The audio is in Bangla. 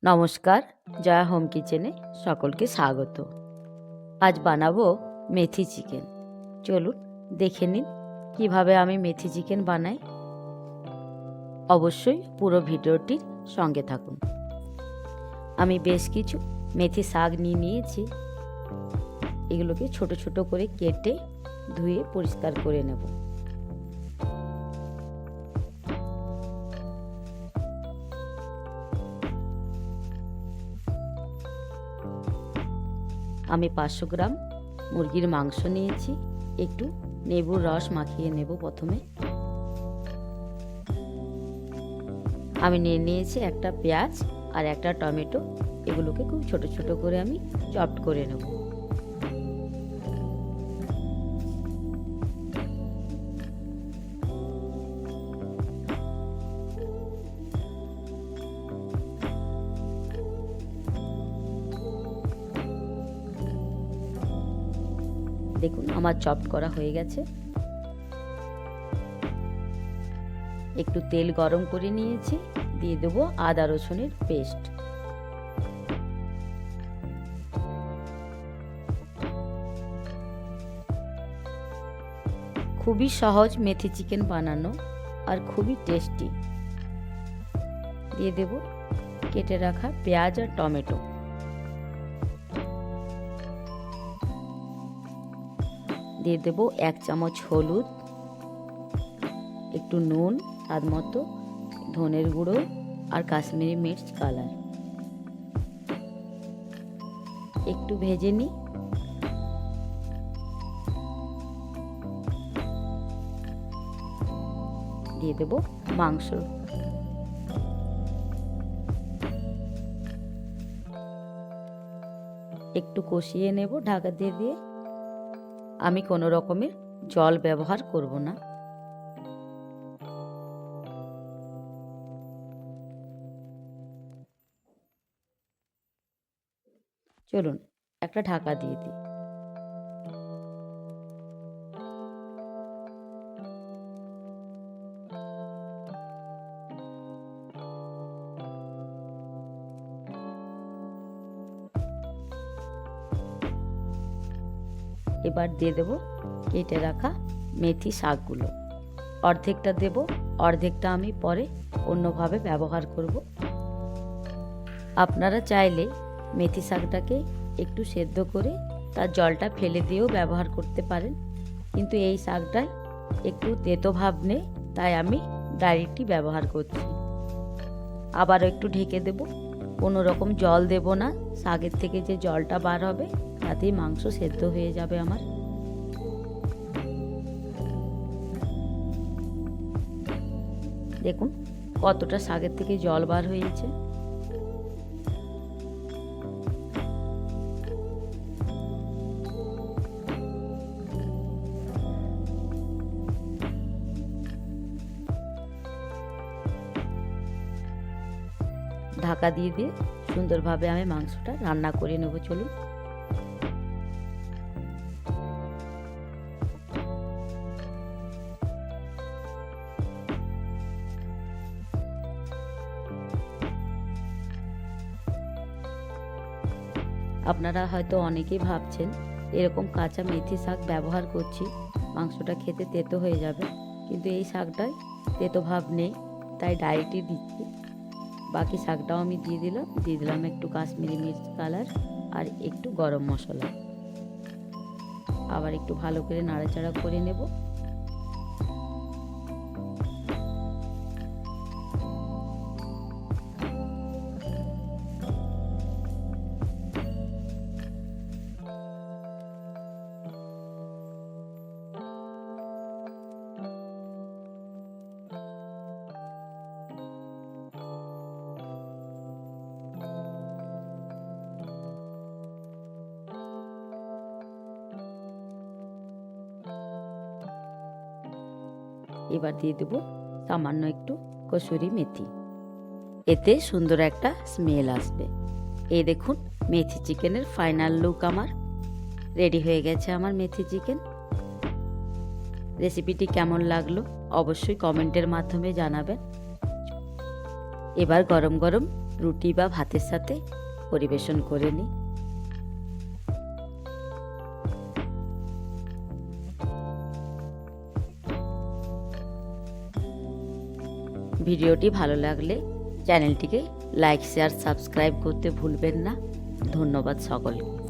নমস্কার, জয়া হোম কিচেনে সকলকে স্বাগত। আজ বানাবো মেথি চিকেন। চলুন দেখে নিন কিভাবে আমি মেথি চিকেন বানাই। অবশ্যই পুরো ভিডিওটির সঙ্গে থাকুন। আমি বেশ কিছু মেথি শাক নিয়েছি। এগুলোকে ছোট ছোট করে কেটে ধুয়ে পরিষ্কার করে নেব। আমি 500 গ্রাম মুরগির মাংস নিয়েছি। একটু লেবুর রস মাখিয়ে নেব প্রথমে। আমি নিয়েছি একটা পেঁয়াজ আর একটা টমেটো। এগুলোকে খুব ছোট ছোট করে আমি চপড করে নেব। দেখুন আমার চপড করা হয়ে গেছে। একটু তেল গরম করে নিয়েছি, দিয়ে দেব আদা রসুনের পেস্ট। খুবই সহজ মেথি চিকেন বানানো আর খুবই টেস্টি। দিয়ে দেব কেটে রাখা পেঁয়াজ আর টমেটো। দিয়ে দেব 1 চামচ হলুদ, একটু নুন স্বাদ মতো, ধনের গুঁড়ো আর কাশ্মীরি মির্চ কালার। একটু ভেজে নিই। দিয়ে দেব মাংস। একটু কষিয়ে নেব ঢাকা দিয়ে। আমি কোনো রকমের জল ব্যবহার করব না। চলুন একটা ঢাকা দিয়ে দিই। এবার দিয়ে দেব কেটে রাখা মেথি শাকগুলো। অর্ধেকটা দেব, অর্ধেকটা আমি পরে অন্যভাবে ব্যবহার করব। আপনারা চাইলে মেথি শাকটাকে একটু সেদ্ধ করে তার জলটা ফেলে দিয়েও ব্যবহার করতে পারেন, কিন্তু এই শাকটায় একটু তেতো ভাব নেই, তাই আমি ডাইরেক্টই ব্যবহার করছি। আবারও একটু ঢেকে দেব। কোনো রকম জল দেব না। শাকের থেকে যে জলটা বার হবে তাতেই মাংস সেদ্ধ হয়ে যাবে আমার। দেখুন কতটা শাকের থেকে জল বার হয়েছে। ঢাকা দিয়ে সুন্দরভাবে আমি মাংসটা রান্না করে নেব। চলুন। আপনারা হয়তো অনেকেই ভাবছেন এরকম কাঁচা মেথি শাক ব্যবহার করছি, মাংসটা খেতে তেতো হয়ে যাবে, কিন্তু এই শাকটায় তেতো ভাব নেই, তাই ডাইরেক্টই দিচ্ছি। বাকি শাকটাও আমি দিয়ে দিলাম একটু কাশ্মীরি মির্চ কালার আর একটু গরম মশলা। আবার একটু ভালো করে নাড়াচাড়া করে নেব। এবার দিয়ে দেব সামান্য একটু কসুরি মেথি। এতে সুন্দর একটা স্মেল আসবে। এই দেখুন মেথি চিকেনের ফাইনাল লুক আমার রেডি হয়ে গেছে। আমার মেথি চিকেন রেসিপিটি কেমন লাগলো অবশ্যই কমেন্টের মাধ্যমে জানাবেন। এবার গরম গরম রুটি বা ভাতের সাথে পরিবেশন করে নিই। ভিডিওটি ভালো লাগলে চ্যানেলটিকে লাইক, শেয়ার, সাবস্ক্রাইব করতে ভুলবেন না। ধন্যবাদ সকলকে।